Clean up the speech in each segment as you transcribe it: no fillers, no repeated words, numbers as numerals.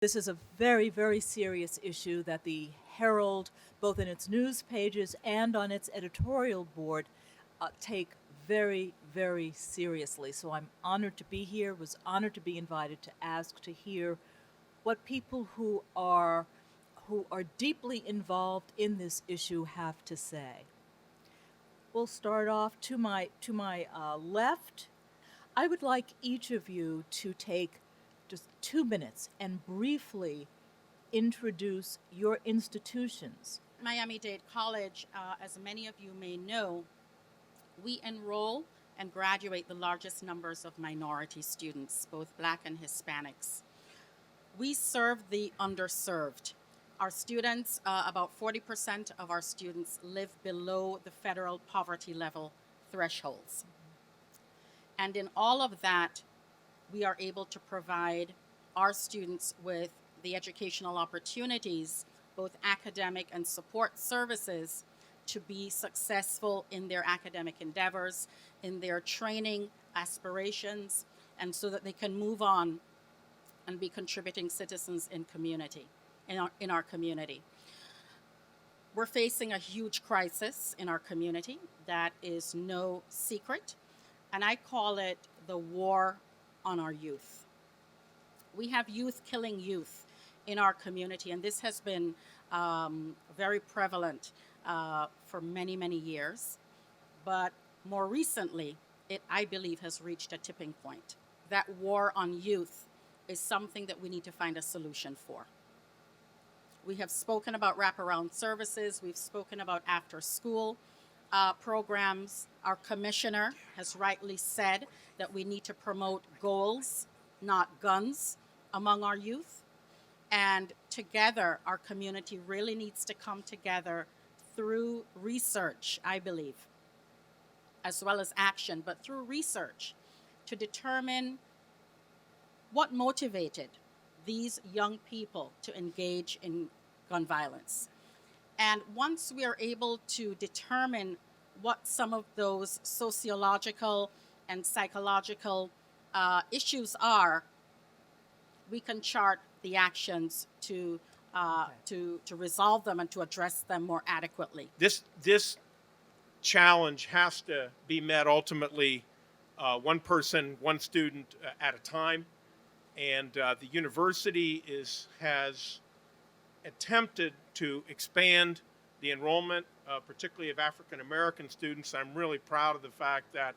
This is a very, very serious issue that the Herald, both in its news pages and on its editorial board, take very, very seriously. So I'm honored to be here, was honored to be invited to ask to hear what people who are deeply involved in this issue have to say. We'll start off to my left. I would like each of you to take just 2 minutes and briefly introduce your institutions. Miami-Dade College, as many of you may know, we enroll and graduate the largest numbers of minority students, both Black and Hispanics. We serve the underserved. Our students, about 40% of our students live below the federal poverty level thresholds. And in all of that, we are able to provide our students with the educational opportunities, both academic and support services, to be successful in their academic endeavors, in their training aspirations, and so that they can move on and be contributing citizens in our community. We're facing a huge crisis in our community that is no secret, and I call it the war on our youth. We have youth killing youth in our community, and this has been very prevalent for many, many years. But more recently, it, I believe, has reached a tipping point. That war on youth is something that we need to find a solution for. We have spoken about wraparound services. We've spoken about after-school programs. Our commissioner has rightly said that we need to promote goals, not guns, among our youth. And together, our community really needs to come together through research, I believe, as well as action, but through research to determine what motivated these young people to engage in gun violence. And once we are able to determine what some of those sociological and psychological issues are, we can chart the actions to resolve them and to address them more adequately. This challenge has to be met ultimately one person, one student at a time. And the university has attempted to expand the enrollment, particularly of African American students. I'm really proud of the fact that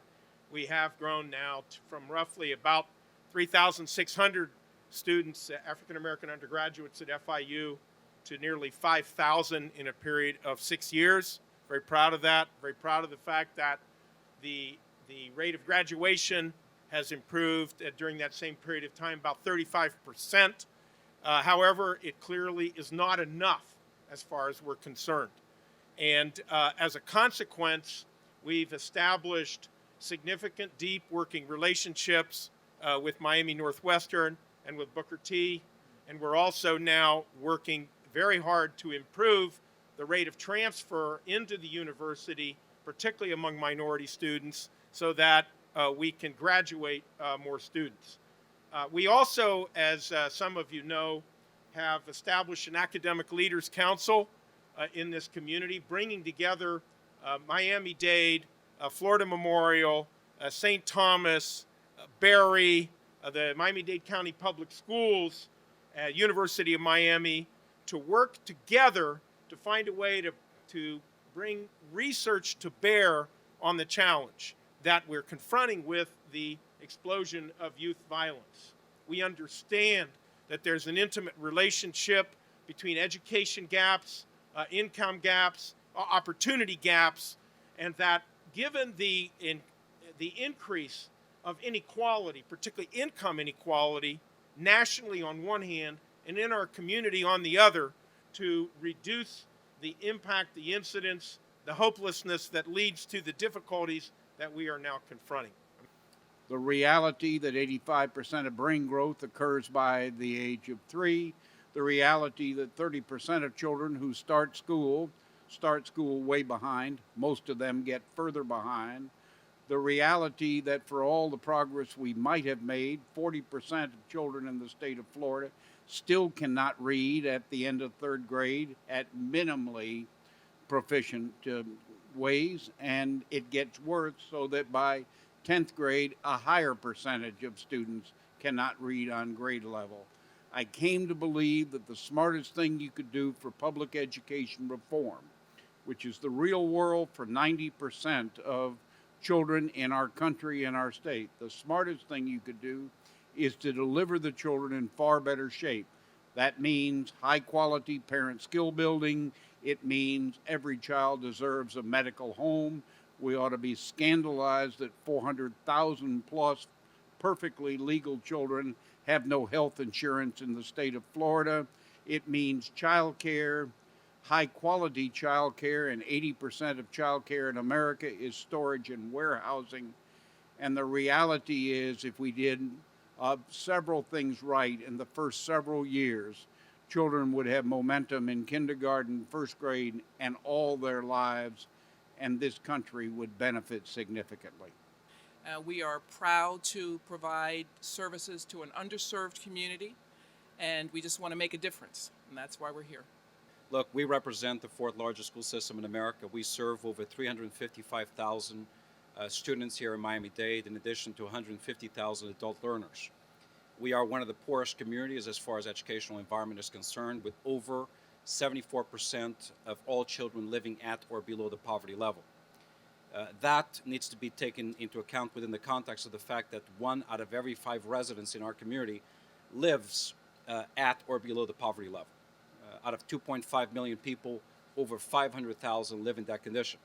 we have grown now from roughly about 3,600 students, African American undergraduates at FIU, to nearly 5,000 in a period of 6 years. Very proud of that. Very proud of the fact that the rate of graduation has improved during that same period of time, about 35%. However, it clearly is not enough as far as we're concerned. And as a consequence, we've established significant, deep working relationships with Miami Northwestern and with Booker T. And we're also now working very hard to improve the rate of transfer into the university, particularly among minority students, so that we can graduate more students. We also, as some of you know, have established an academic leaders council in this community, bringing together Miami-Dade, Florida Memorial, St. Thomas, Berry, the Miami-Dade County Public Schools, University of Miami, to work together to find a way to bring research to bear on the challenge that we're confronting with the explosion of youth violence. We understand that there's an intimate relationship between education gaps, income gaps, opportunity gaps, and that given the increase of inequality, particularly income inequality, nationally on one hand, and in our community on the other, to reduce the impact, the incidence, the hopelessness that leads to the difficulties that we are now confronting. The reality that 85% of brain growth occurs by the age of 3, the reality that 30% of children who start school way behind, most of them get further behind, the reality that for all the progress we might have made, 40% of children in the state of Florida still cannot read at the end of third grade at minimally proficient ways, and it gets worse so that by 10th grade, a higher percentage of students cannot read on grade level. I came to believe that the smartest thing you could do for public education reform, which is the real world for 90% of children in our country and our state, the smartest thing you could do is to deliver the children in far better shape. That means high quality parent skill building. It means every child deserves a medical home. We ought to be scandalized that 400,000 plus perfectly legal children have no health insurance in the state of Florida. It means child care, high quality child care, and 80% of child care in America is storage and warehousing. And the reality is, if we did several things right in the first several years, children would have momentum in kindergarten, first grade, and all their lives, and this country would benefit significantly. We are proud to provide services to an underserved community, and we just want to make a difference, and that's why we're here. Look, we represent the fourth largest school system in America. We serve over 355,000 students here in Miami-Dade, in addition to 150,000 adult learners. We are one of the poorest communities as far as educational environment is concerned, with over 74% of all children living at or below the poverty level. That needs to be taken into account within the context of the fact that 1 out of every 5 residents in our community lives at or below the poverty level. Out of 2.5 million people, over 500,000 live in that condition.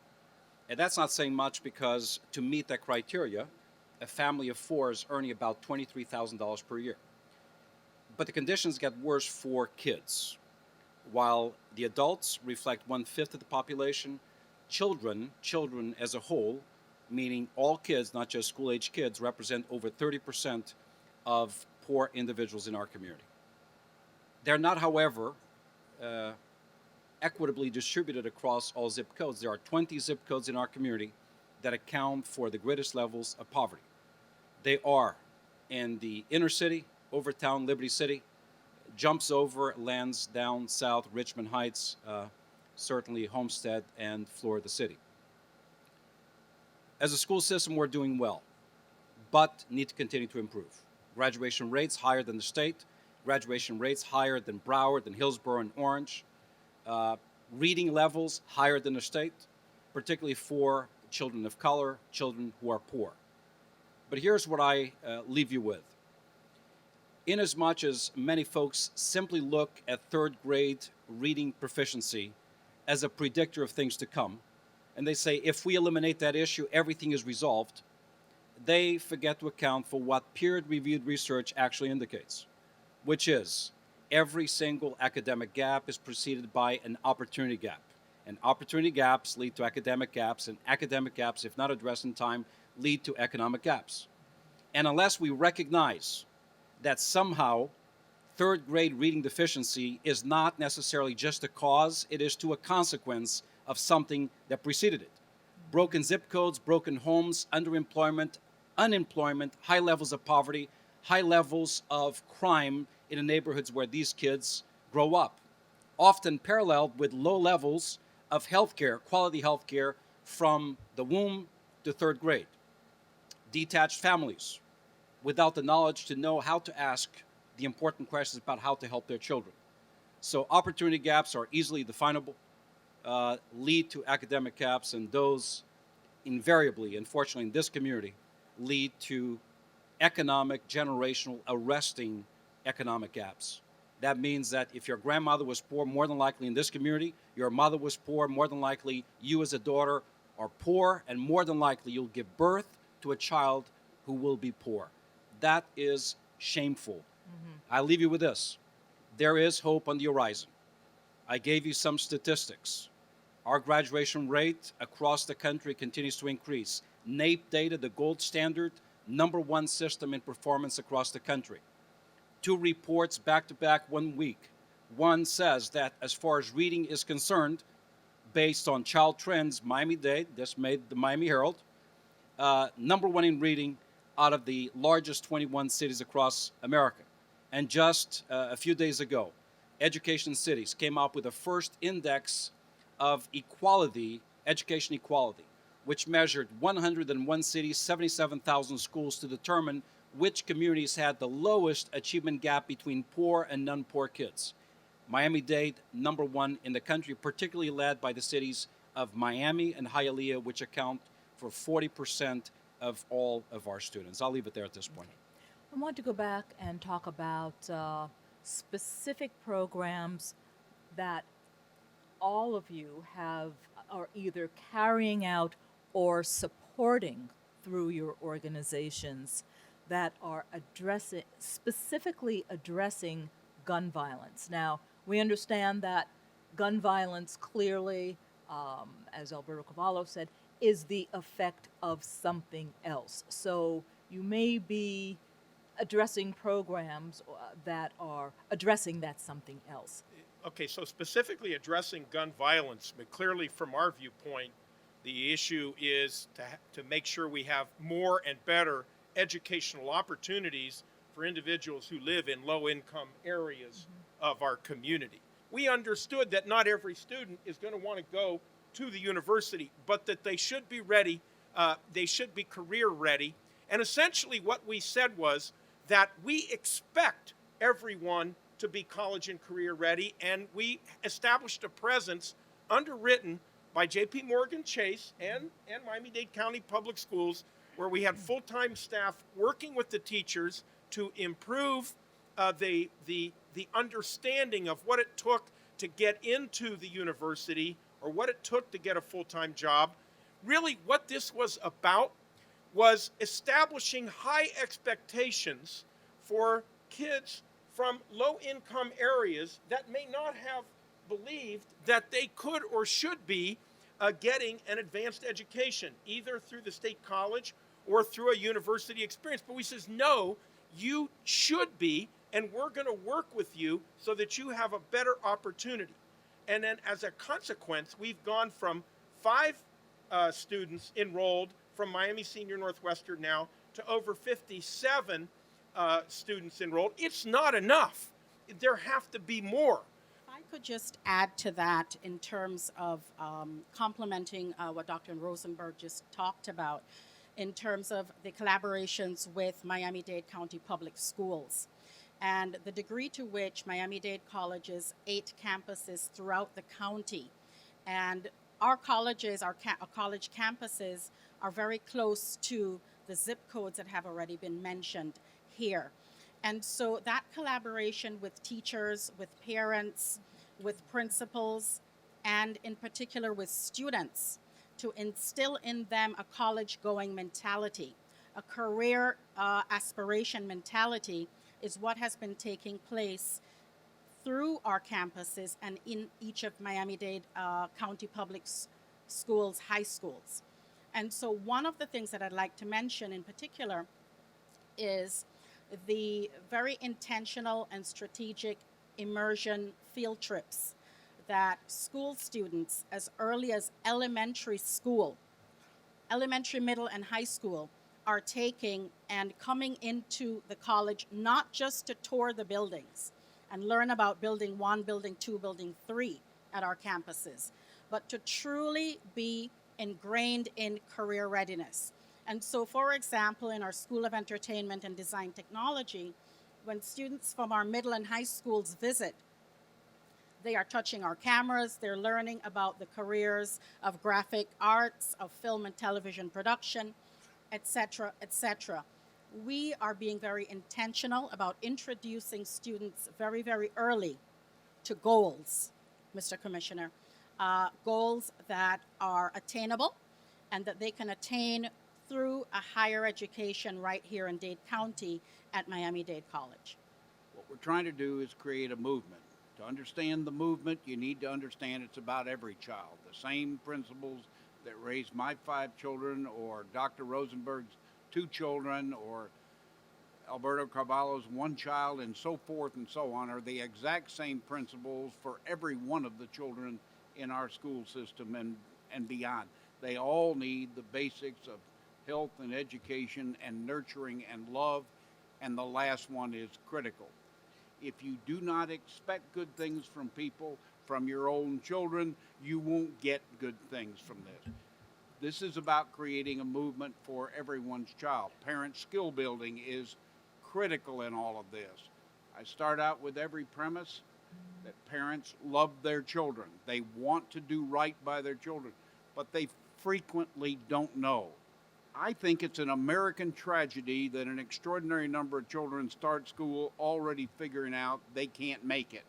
And that's not saying much, because to meet that criteria, a family of 4 is earning about $23,000 per year. But the conditions get worse for kids. While the adults reflect 1/5 of the population, children as a whole, meaning all kids, not just school-age kids, represent over 30% of poor individuals in our community. They're not, however, equitably distributed across all zip codes. There are 20 zip codes in our community that account for the greatest levels of poverty. They are in the inner city, Overtown, Liberty City, jumps over, lands down south, Richmond Heights, certainly Homestead, and Florida City. As a school system, we're doing well, but need to continue to improve. Graduation rates higher than the state, graduation rates higher than Broward, than Hillsborough, and Orange. Reading levels higher than the state, particularly for children of color, children who are poor. But here's what I leave you with. Inasmuch as many folks simply look at third grade reading proficiency as a predictor of things to come, and they say if we eliminate that issue, everything is resolved, they forget to account for what peer-reviewed research actually indicates, which is every single academic gap is preceded by an opportunity gap. And opportunity gaps lead to academic gaps, and academic gaps, if not addressed in time, lead to economic gaps. And unless we recognize that somehow third grade reading deficiency is not necessarily just a cause, it is to a consequence of something that preceded it. Broken zip codes, broken homes, underemployment, unemployment, high levels of poverty, high levels of crime in the neighborhoods where these kids grow up, often paralleled with low levels of healthcare, quality healthcare, from the womb to third grade. Detached families without the knowledge to know how to ask the important questions about how to help their children. So opportunity gaps are easily definable, lead to academic gaps, and those invariably, unfortunately in this community, lead to economic, generational, arresting economic gaps. That means that if your grandmother was poor, more than likely in this community, your mother was poor, more than likely you as a daughter are poor, and more than likely you'll give birth to a child who will be poor. That is shameful. Mm-hmm. I leave you with this. There is hope on the horizon. I gave you some statistics. Our graduation rate across the country continues to increase. NAEP data, the gold standard, #1 system in performance across the country. 2 reports back-to-back 1 week. One says that as far as reading is concerned, based on child trends, Miami-Dade, this made the Miami Herald, #1 in reading out of the largest 21 cities across America. And just a few days ago, Education Cities came up with the first index of equality, education equality, which measured 101 cities, 77,000 schools to determine which communities had the lowest achievement gap between poor and non-poor kids. Miami-Dade, number one in the country, particularly led by the cities of Miami and Hialeah, which account for 40% of all of our students. I'll leave it there at this point. I want to go back and talk about specific programs that all of you are either carrying out or supporting through your organizations that are specifically addressing gun violence. Now, we understand that gun violence clearly, as Alberto Cavallo said, is the effect of something else. So you may be addressing programs that are addressing that something else. Okay, so specifically addressing gun violence, but clearly from our viewpoint, the issue is to make sure we have more and better educational opportunities for individuals who live in low-income areas of our community. We understood that not every student is going to want to go to the university, but that they should be ready, they should be career ready. And essentially what we said was that we expect everyone to be college and career ready, and we established a presence underwritten by J.P. Morgan Chase and Miami-Dade County Public Schools, where we had full-time staff working with the teachers to improve the understanding of what it took to get into the university or what it took to get a full-time job. Really, what this was about was establishing high expectations for kids from low-income areas that may not have believed that they could or should be getting an advanced education, either through the state college or through a university experience. But we says, no, you should be, and we're going to work with you so that you have a better opportunity. And then as a consequence, we've gone from 5 students enrolled from Miami Senior Northwestern now to over 57 students enrolled. It's not enough. There have to be more. If I could just add to that in terms of complementing what Dr. Rosenberg just talked about in terms of the collaborations with Miami-Dade County Public Schools and the degree to which Miami-Dade College's 8 campuses throughout the county and our colleges, our college campuses are very close to the zip codes that have already been mentioned here. And so that collaboration with teachers, with parents, with principals, and in particular with students to instill in them a college-going mentality, a career aspiration mentality is what has been taking place through our campuses and in each of Miami-Dade County Public Schools, high schools. And so one of the things that I'd like to mention in particular is the very intentional and strategic immersion field trips that school students as early as elementary, middle, and high school are taking and coming into the college not just to tour the buildings and learn about building 1, building 2, building 3 at our campuses, but to truly be ingrained in career readiness. And so, for example, in our School of Entertainment and Design Technology, when students from our middle and high schools visit, they are touching our cameras, they're learning about the careers of graphic arts, of film and television production, etc., etc. We are being very intentional about introducing students very, very early to goals, Mr. Commissioner, goals that are attainable and that they can attain through a higher education right here in Dade County at Miami-Dade College. What we're trying to do is create a movement. To understand the movement, you need to understand it's about every child. The same principles that raised my 5 children or Dr. Rosenberg's 2 children or Alberto Carvalho's 1 child and so forth and so on are the exact same principles for every one of the children in our school system and beyond. They all need the basics of health and education and nurturing and love, and the last one is critical. If you do not expect good things from people, from your own children, you won't get good things from this. This is about creating a movement for everyone's child. Parent skill building is critical in all of this. I start out with every premise that parents love their children. They want to do right by their children, but they frequently don't know. I think it's an American tragedy that an extraordinary number of children start school already figuring out they can't make it.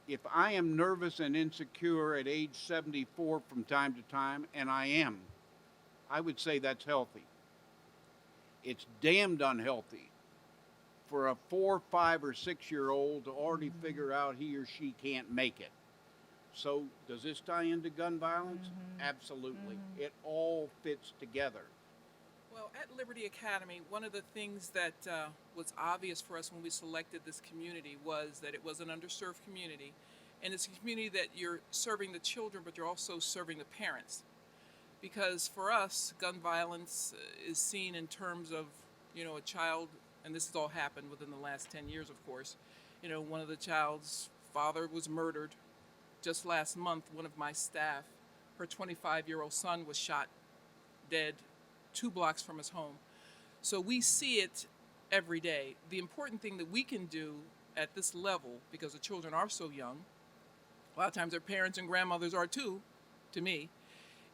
If I am nervous and insecure at age 74 from time to time, and I am, I would say that's healthy. It's damned unhealthy for a 4, 5, or 6-year-old to already figure out he or she can't make it. So does this tie into gun violence? Absolutely. It all fits together. Well, at Liberty Academy, one of the things that was obvious for us when we selected this community was that it was an underserved community. And it's a community that you're serving the children, but you're also serving the parents. Because for us, gun violence is seen in terms of, a child, and this has all happened within the last 10 years, of course. One of the child's father was murdered. Just last month, one of my staff, her 25-year-old son was shot dead 2 blocks from his home. So we see it every day. The important thing that we can do at this level, because the children are so young, a lot of times their parents and grandmothers are too, to me,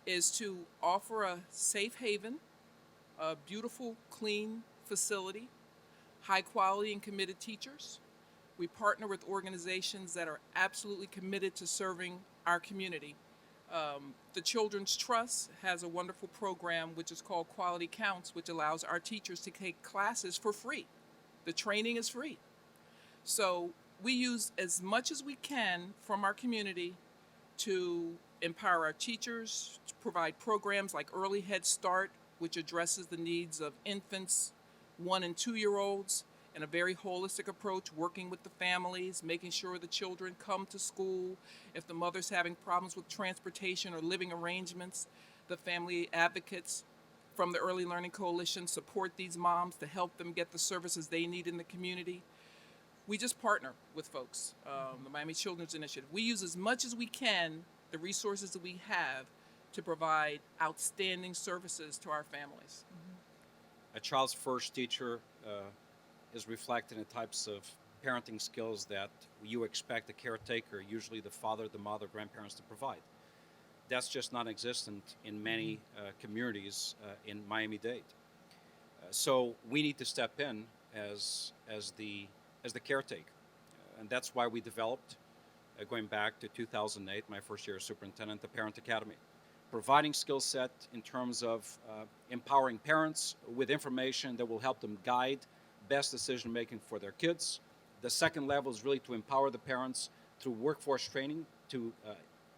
is to offer a safe haven, a beautiful, clean facility, high quality and committed teachers. We partner with organizations that are absolutely committed to serving our community. The Children's Trust has a wonderful program which is called Quality Counts, which allows our teachers to take classes for free. The training is free. So we use as much as we can from our community to empower our teachers, to provide programs like Early Head Start, which addresses the needs of infants, 1 and 2-year-olds, and a very holistic approach, working with the families, making sure the children come to school. If the mother's having problems with transportation or living arrangements, the family advocates from the Early Learning Coalition support these moms to help them get the services they need in the community. We just partner with folks, the Miami Children's Initiative. We use as much as we can the resources that we have to provide outstanding services to our families. A child's first teacher is reflected in the types of parenting skills that you expect a caretaker, usually the father, the mother, grandparents, to provide. That's just non-existent in many communities in Miami-Dade. So we need to step in as the caretaker, and that's why we developed, going back to 2008, my first year as superintendent, the Parent Academy, providing skill set in terms of empowering parents with information that will help them guide best decision making for their kids. The second level is really to empower the parents through workforce training, to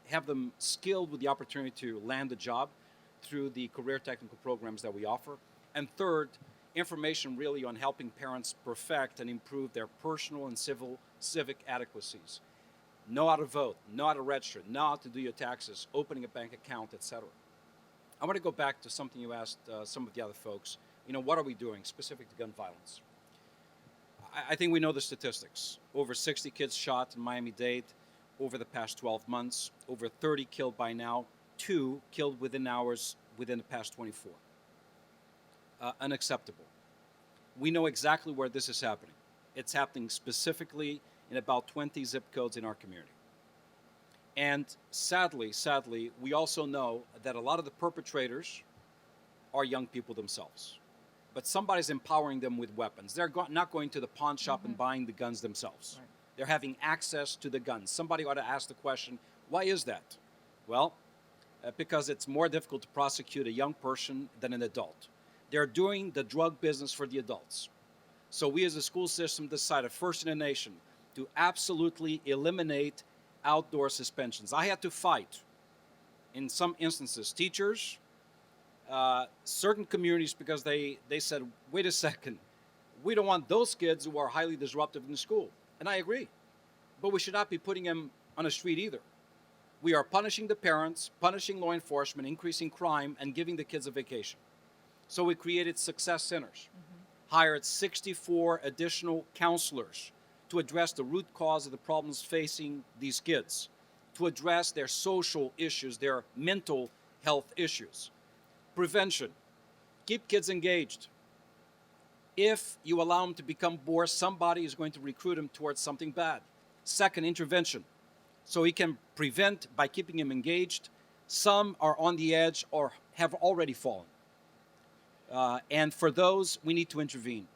have them skilled with the opportunity to land a job through the career technical programs that we offer. And third, information really on helping parents perfect and improve their personal and civic adequacies. Know how to vote, know how to register, know how to do your taxes, opening a bank account, etc. I want to go back to something you asked some of the other folks. What are we doing specific to gun violence? I think we know the statistics. Over 60 kids shot in Miami-Dade over the past 12 months, over 30 killed by now, 2 killed within hours within the past 24. Unacceptable. We know exactly where this is happening. It's happening specifically in about 20 zip codes in our community. And sadly, we also know that a lot of the perpetrators are young people themselves. But somebody's empowering them with weapons. They're not going to the pawn shop and buying the guns themselves. Right. They're having access to the guns. Somebody ought to ask the question, why is that? Well, because it's more difficult to prosecute a young person than an adult. They're doing the drug business for the adults. So we as a school system decided, first in the nation, to absolutely eliminate outdoor suspensions. I had to fight, in some instances, teachers, certain communities, because they said, wait a second, we don't want those kids who are highly disruptive in school. And I agree. But we should not be putting them on the street either. We are punishing the parents, punishing law enforcement, increasing crime, and giving the kids a vacation. So we created success centers, hired 64 additional counselors to address the root cause of the problems facing these kids, to address their social issues, their mental health issues. Prevention. Keep kids engaged. If you allow them to become bored, somebody is going to recruit them towards something bad. Second, intervention. So we can prevent by keeping them engaged. Some are on the edge or have already fallen. And for those, we need to intervene.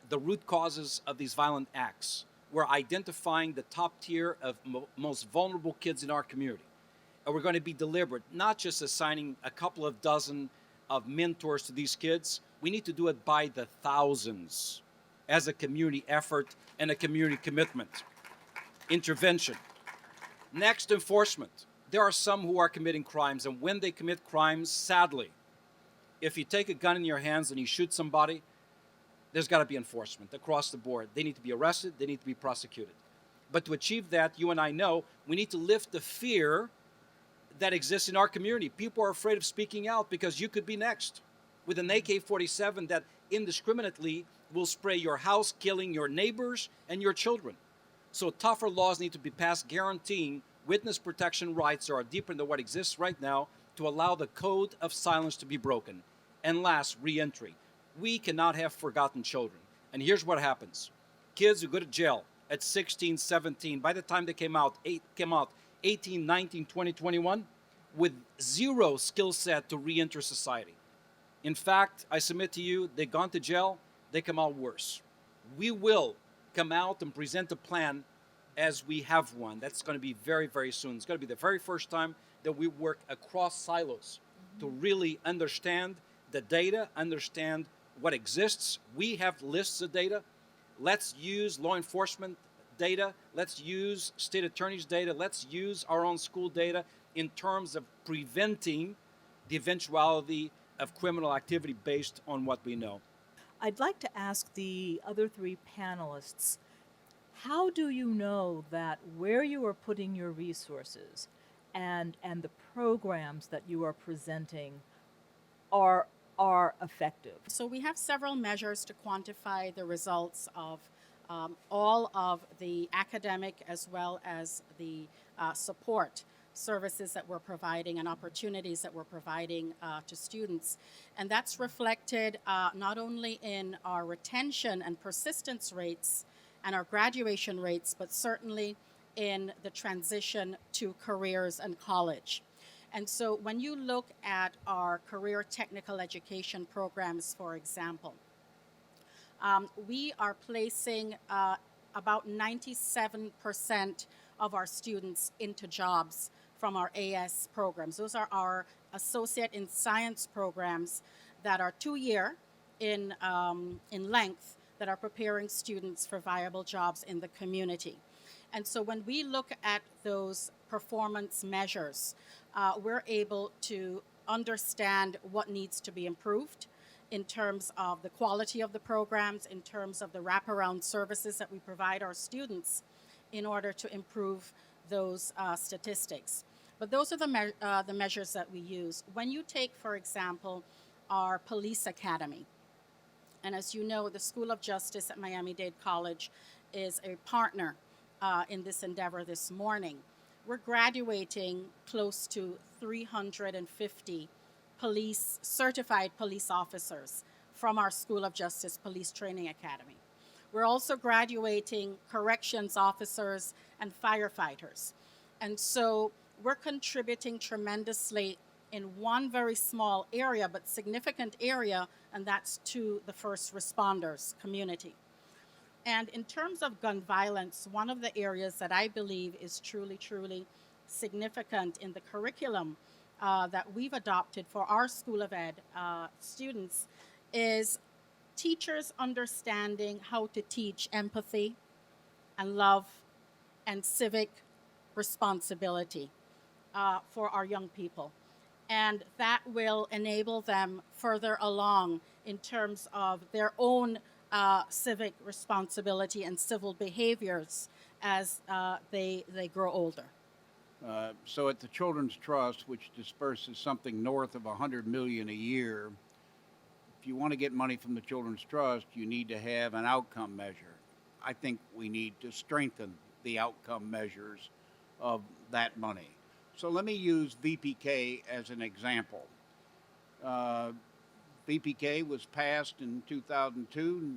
The root causes of these violent acts. We're identifying the top tier of most vulnerable kids in our community. And we're going to be deliberate, not just assigning a couple of dozen of mentors to these kids. We need to do it by the thousands as a community effort and a community commitment. Intervention. Next, enforcement. There are some who are committing crimes, and when they commit crimes, sadly, if you take a gun in your hands and you shoot somebody, there's got to be enforcement across the board. They need to be arrested, they need to be prosecuted. But to achieve that, you and I know, we need to lift the fear that exists in our community. People are afraid of speaking out because you could be next with an AK-47 that indiscriminately will spray your house, killing your neighbors and your children. So tougher laws need to be passed guaranteeing witness protection rights that are deeper than what exists right now to allow the code of silence to be broken. And last, re-entry. We cannot have forgotten children. And here's what happens. Kids who go to jail at 16, 17, by the time they came out 18, 19, 20, 21, with zero skill set to re-enter society. In fact, I submit to you, they've gone to jail, they come out worse. We will come out and present a plan as we have one. That's going to be very, very soon. It's going to be the very first time that we work across silos to really understand the data, understand what exists. We have lists of data. Let's use law enforcement data. Let's use state attorney's data. Let's use our own school data in terms of preventing the eventuality of criminal activity based on what we know. I'd like to ask the other three panelists, how do you know that where you are putting your resources and the programs that you are presenting are effective? So we have several measures to quantify the results of all of the academic as well as the support services that we're providing and opportunities that we're providing to students. And that's reflected not only in our retention and persistence rates and our graduation rates, but certainly in the transition to careers and college. And so when you look at our career technical education programs, for example, we are placing about 97% of our students into jobs from our AS programs. Those are our Associate in Science programs that are 2-year in length, that are preparing students for viable jobs in the community. And so when we look at those performance measures, we're able to understand what needs to be improved in terms of the quality of the programs, in terms of the wraparound services that we provide our students in order to improve those statistics. But those are the measures that we use. When you take, for example, our police academy, and as you know, the School of Justice at Miami-Dade College is a partner in this endeavor this morning. We're graduating close to 350 certified police officers from our School of Justice Police Training Academy. We're also graduating corrections officers and firefighters. And so we're contributing tremendously in one very small area, but significant area, and that's to the first responders community. And in terms of gun violence, one of the areas that I believe is truly, truly significant in the curriculum that we've adopted for our School of Ed students is teachers understanding how to teach empathy and love and civic responsibility for our young people. And that will enable them further along in terms of their own civic responsibility and civil behaviors as they grow older. So at the Children's Trust, which disperses something north of $100 million a year, if you want to get money from the Children's Trust, you need to have an outcome measure. I think we need to strengthen the outcome measures of that money. So let me use VPK as an example. VPK was passed in 2002,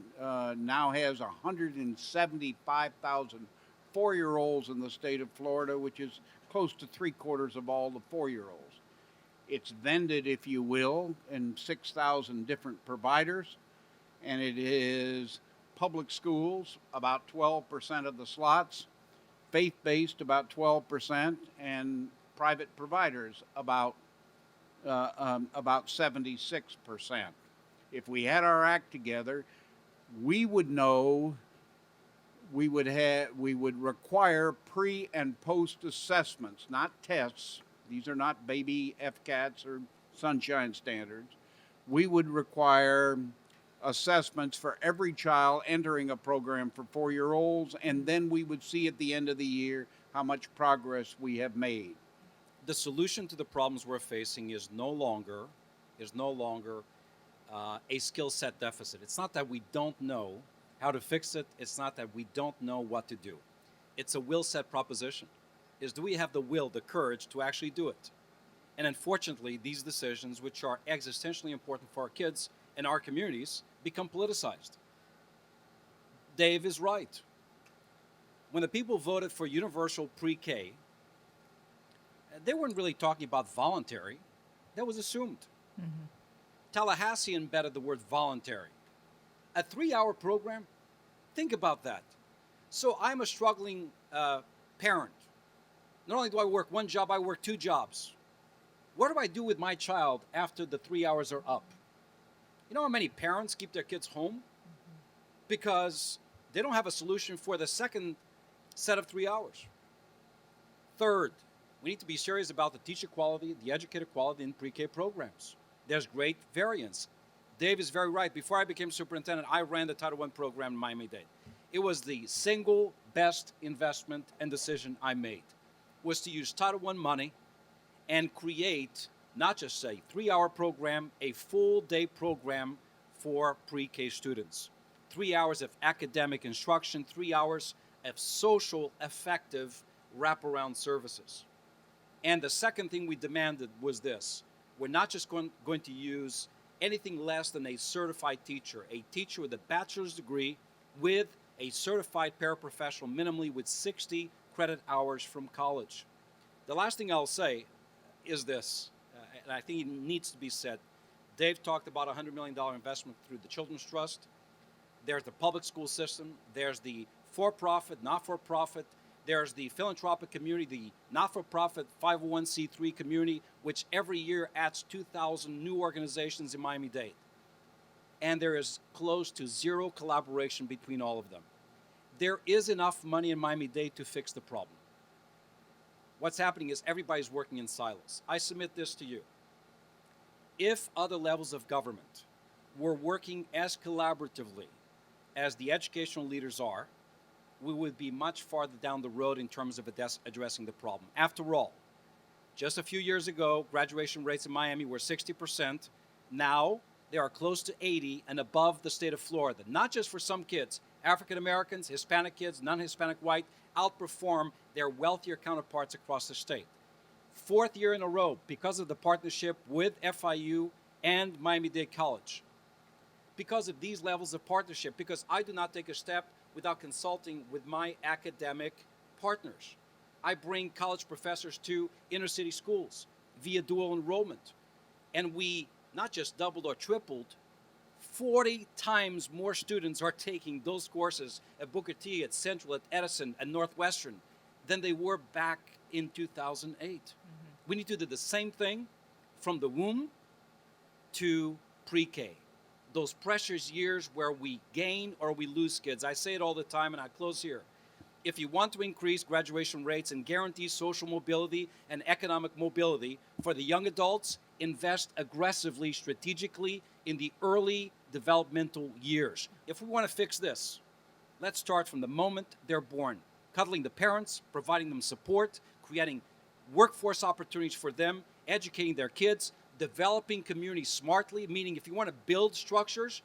now has 175,000 4-year-olds in the state of Florida, which is close to 3/4 of all the 4-year-olds. It's vended, if you will, in 6,000 different providers, and it is public schools, about 12% of the slots, faith-based, about 12%, and private providers, about 76%. If we had our act together, we would know, we would require pre and post assessments, not tests. These are not baby FCATs or sunshine standards. We would require assessments for every child entering a program for 4-year-olds, and then we would see at the end of the year how much progress we have made. The solution to the problems we're facing is no longer a skill set deficit. It's not that we don't know how to fix it. It's not that we don't know what to do. It's a will set proposition. Is, do we have the will, the courage to actually do it? And unfortunately, these decisions, which are existentially important for our kids and our communities, become politicized. Dave is right. When the people voted for universal pre-K, they weren't really talking about voluntary. That was assumed. Mm-hmm. Tallahassee embedded the word voluntary. A 3-hour program? Think about that. So I'm a struggling parent. Not only do I work one job, I work 2 jobs. What do I do with my child after the 3 hours are up? You know how many parents keep their kids home? Because they don't have a solution for the second set of 3 hours. Third, we need to be serious about the teacher quality, the educator quality in pre-K programs. There's great variance. Dave is very right. Before I became superintendent, I ran the Title I program in Miami-Dade. It was the single best investment and decision I made, was to use Title I money and create not just a 3-hour program, a full day program for pre-K students. 3 hours of academic instruction, 3 hours of social, effective wraparound services. And the second thing we demanded was this. We're not just going to use anything less than a certified teacher, a teacher with a bachelor's degree with a certified paraprofessional, minimally with 60 credit hours from college. The last thing I'll say is this, and I think it needs to be said. Dave talked about a $100 million investment through the Children's Trust. There's the public school system. There's the for-profit, not-for-profit. There's the philanthropic community, the not-for-profit 501c3 community, which every year adds 2,000 new organizations in Miami-Dade. And there is close to zero collaboration between all of them. There is enough money in Miami-Dade to fix the problem. What's happening is everybody's working in silos. I submit this to you. If other levels of government were working as collaboratively as the educational leaders are, we would be much farther down the road in terms of addressing the problem. After all, just a few years ago, graduation rates in Miami were 60%. Now, they are close to 80 and above the state of Florida. Not just for some kids. African Americans, Hispanic kids, non-Hispanic white outperform their wealthier counterparts across the state. 4th year in a row because of the partnership with FIU and Miami-Dade College. Because of these levels of partnership, because I do not take a step without consulting with my academic partners. I bring college professors to inner city schools via dual enrollment. And we not just doubled or tripled, 40 times more students are taking those courses at Booker T, at Central, at Edison, and Northwestern than they were back in 2008. Mm-hmm. We need to do the same thing from the womb to pre-K. Those precious years where we gain or we lose kids. I say it all the time, and I close here. If you want to increase graduation rates and guarantee social mobility and economic mobility for the young adults, invest aggressively, strategically in the early developmental years. If we want to fix this, let's start from the moment they're born, cuddling the parents, providing them support, creating workforce opportunities for them, educating their kids, developing communities smartly, meaning if you want to build structures,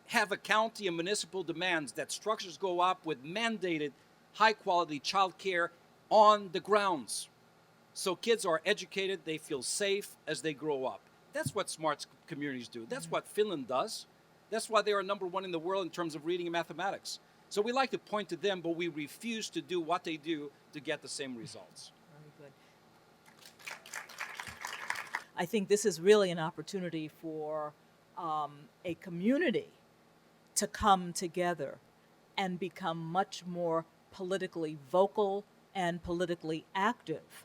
have a county and municipal demands that structures go up with mandated high-quality child care on the grounds. So kids are educated, they feel safe as they grow up. That's what smart communities do. That's what Finland does. That's why they are number one in the world in terms of reading and mathematics. So we like to point to them, but we refuse to do what they do to get the same results. Very good. I think this is really an opportunity for a community to come together and become much more politically vocal and politically active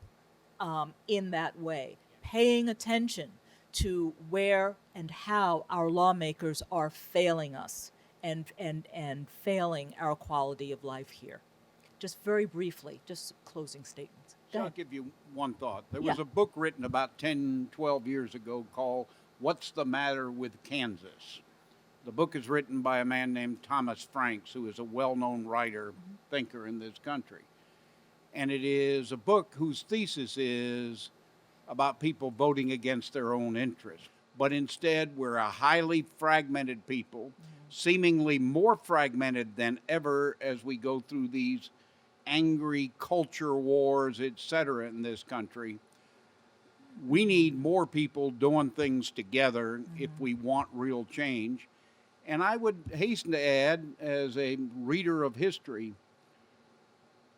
in that way, paying attention to where and how our lawmakers are failing us and failing our quality of life here. Just very briefly, just closing statements. Go I'll ahead. give you one thought. There Yeah. was a book written about 10, 12 years ago called What's the Matter with Kansas? The book is written by a man named Thomas Franks, who is a well-known writer, thinker in this country. And it is a book whose thesis is about people voting against their own interests. But instead, we're a highly fragmented people, seemingly more fragmented than ever as we go through these angry culture wars, etc., in this country. We need more people doing things together if we want real change. And I would hasten to add, as a reader of history,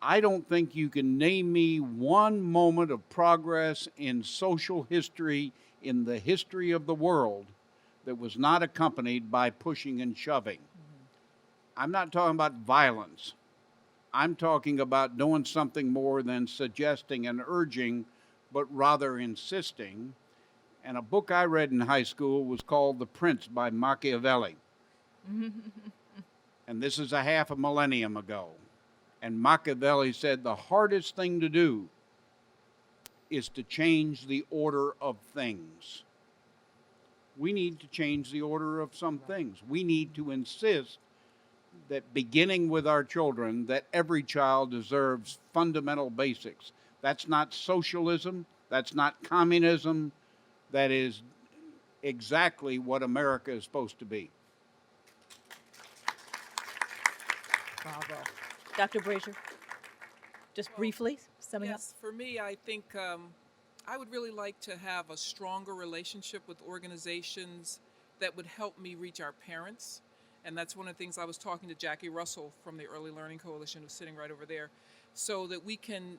I don't think you can name me one moment of progress in social history in the history of the world that was not accompanied by pushing and shoving. I'm not talking about violence. I'm talking about doing something more than suggesting and urging, but rather insisting. And a book I read in high school was called The Prince by Machiavelli. And this is a half a millennium ago. And Machiavelli said the hardest thing to do is to change the order of things. We need to change the order of some things. We need to insist that beginning with our children, that every child deserves fundamental basics. That's not socialism. That's not communism. That is exactly what America is supposed to be. Bravo. Dr. Brazier, just briefly, summing up. Yes, for me, I think I would really like to have a stronger relationship with organizations that would help me reach our parents. And that's one of the things I was talking to Jackie Russell from the Early Learning Coalition, who's sitting right over there, so that we can,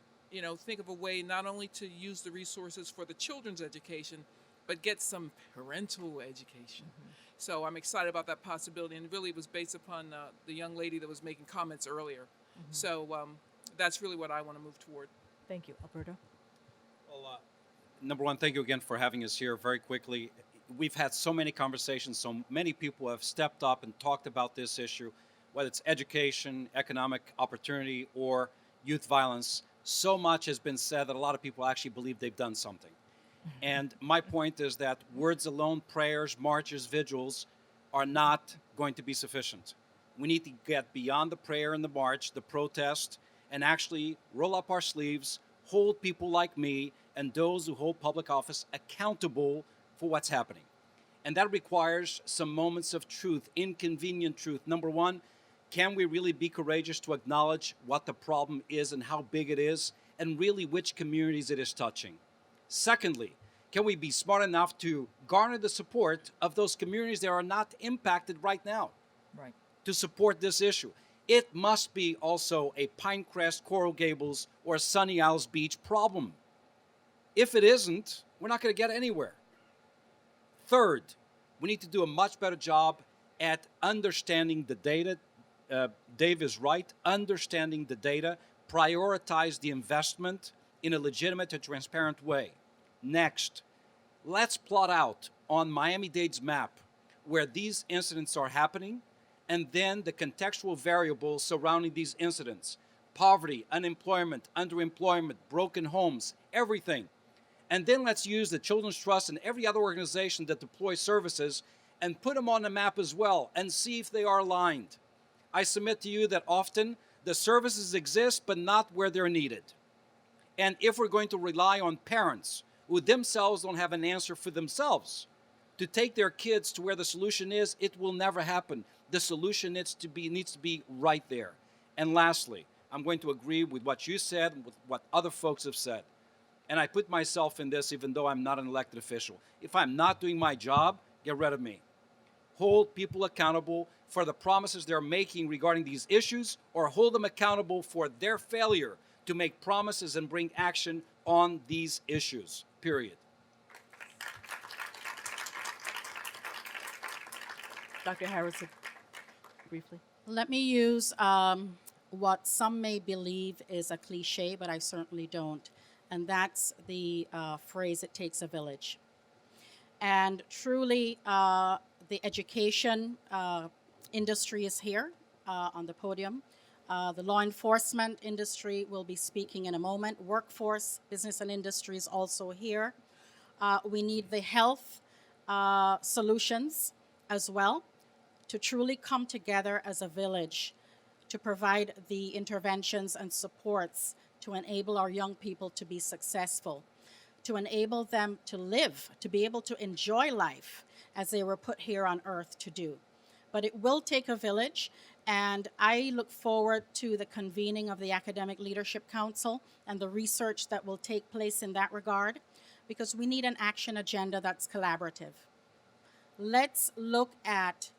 think of a way not only to use the resources for the children's education, but get some parental education. So I'm excited about that possibility, and really it was based upon the young lady that was making comments earlier. So that's really what I want to move toward. Thank you. Alberto? Well, number one, thank you again for having us here very quickly. We've had so many conversations, so many people have stepped up and talked about this issue, whether it's education, economic opportunity, or youth violence. So much has been said that a lot of people actually believe they've done something. And my point is that words alone, prayers, marches, vigils are not going to be sufficient. We need to get beyond the prayer and the march, the protest, and actually roll up our sleeves, hold people like me and those who hold public office accountable for what's happening. And that requires some moments of truth, inconvenient truth. Number one, can we really be courageous to acknowledge what the problem is and how big it is, and really which communities it is touching? Secondly, can we be smart enough to garner the support of those communities that are not impacted right now Right. to support this issue? It must be also a Pinecrest, Coral Gables, or Sunny Isles Beach problem. If it isn't, we're not going to get anywhere. Third, we need to do a much better job at understanding the data. Dave is right, understanding the data, prioritize the investment in a legitimate and transparent way. Next, let's plot out on Miami-Dade's map where these incidents are happening, and then the contextual variables surrounding these incidents: poverty, unemployment, underemployment, broken homes, everything. And then let's use the Children's Trust and every other organization that deploys services and put them on the map as well and see if they are aligned. I submit to you that often the services exist, but not where they're needed. And if we're going to rely on parents who themselves don't have an answer for themselves to take their kids to where the solution is, it will never happen. The solution needs to be right there. And lastly, I'm going to agree with what you said and with what other folks have said. And I put myself in this even though I'm not an elected official. If I'm not doing my job, get rid of me. Hold people accountable for the promises they're making regarding these issues, or hold them accountable for their failure to make promises and bring action on these issues, period. Dr. Harrison, briefly. Let me use what some may believe is a cliche, but I certainly don't. And that's the phrase, it takes a village. And truly, the education industry is here on the podium. The law enforcement industry will be speaking in a moment. Workforce, business and industry is also here. We need the health solutions as well to truly come together as a village to provide the interventions and supports to enable our young people to be successful, to enable them to live, to be able to enjoy life as they were put here on earth to do. But it will take a village, and I look forward to the convening of the Academic Leadership Council and the research that will take place in that regard, because we need an action agenda that's collaborative. Let's look at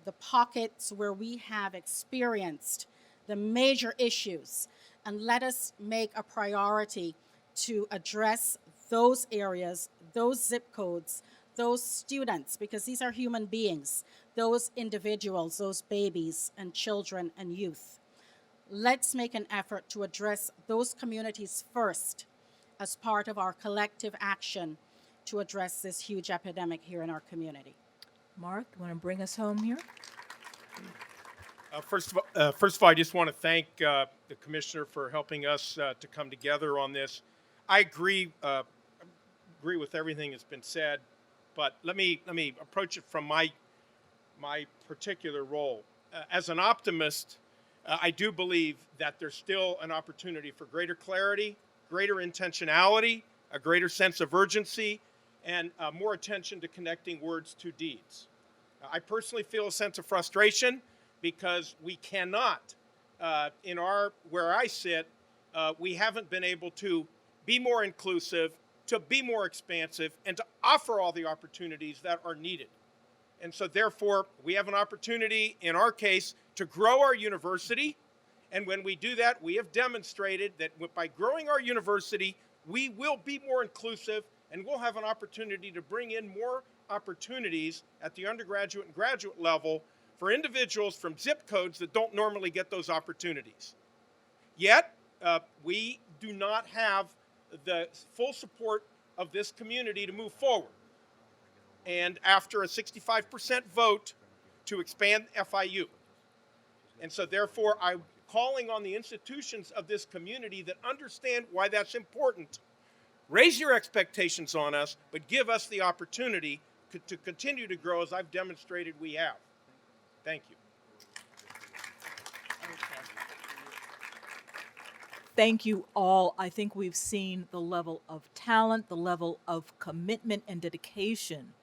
the pockets where we have experienced the major issues, and let us make a priority to address those areas, those zip codes, those students, because these are human beings, those individuals, those babies and children and youth. Let's make an effort to address those communities first as part of our collective action to address this huge epidemic here in our community. Mark, you want to bring us home here? First of all, I just want to thank the commissioner for helping us to come together on this. I agree with everything that's been said, but let me approach it from my particular role. As an optimist, I do believe that there's still an opportunity for greater clarity, greater intentionality, a greater sense of urgency, and more attention to connecting words to deeds. I personally feel a sense of frustration because we cannot, where I sit, we haven't been able to be more inclusive, to be more expansive, and to offer all the opportunities that are needed. And so therefore, we have an opportunity, in our case, to grow our university. And when we do that, we have demonstrated that by growing our university, we will be more inclusive, and we'll have an opportunity to bring in more opportunities at the undergraduate and graduate level for individuals from zip codes that don't normally get those opportunities. Yet, we do not have the full support of this community to move forward. And after a 65% vote to expand FIU. And so therefore, I'm calling on the institutions of this community that understand why that's important. Raise your expectations on us, but give us the opportunity to continue to grow as I've demonstrated we have. Thank you. Thank you all. I think we've seen the level of talent, the level of commitment and dedication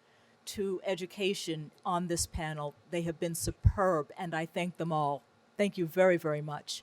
to education on this panel. They have been superb, and I thank them all. Thank you very, very much.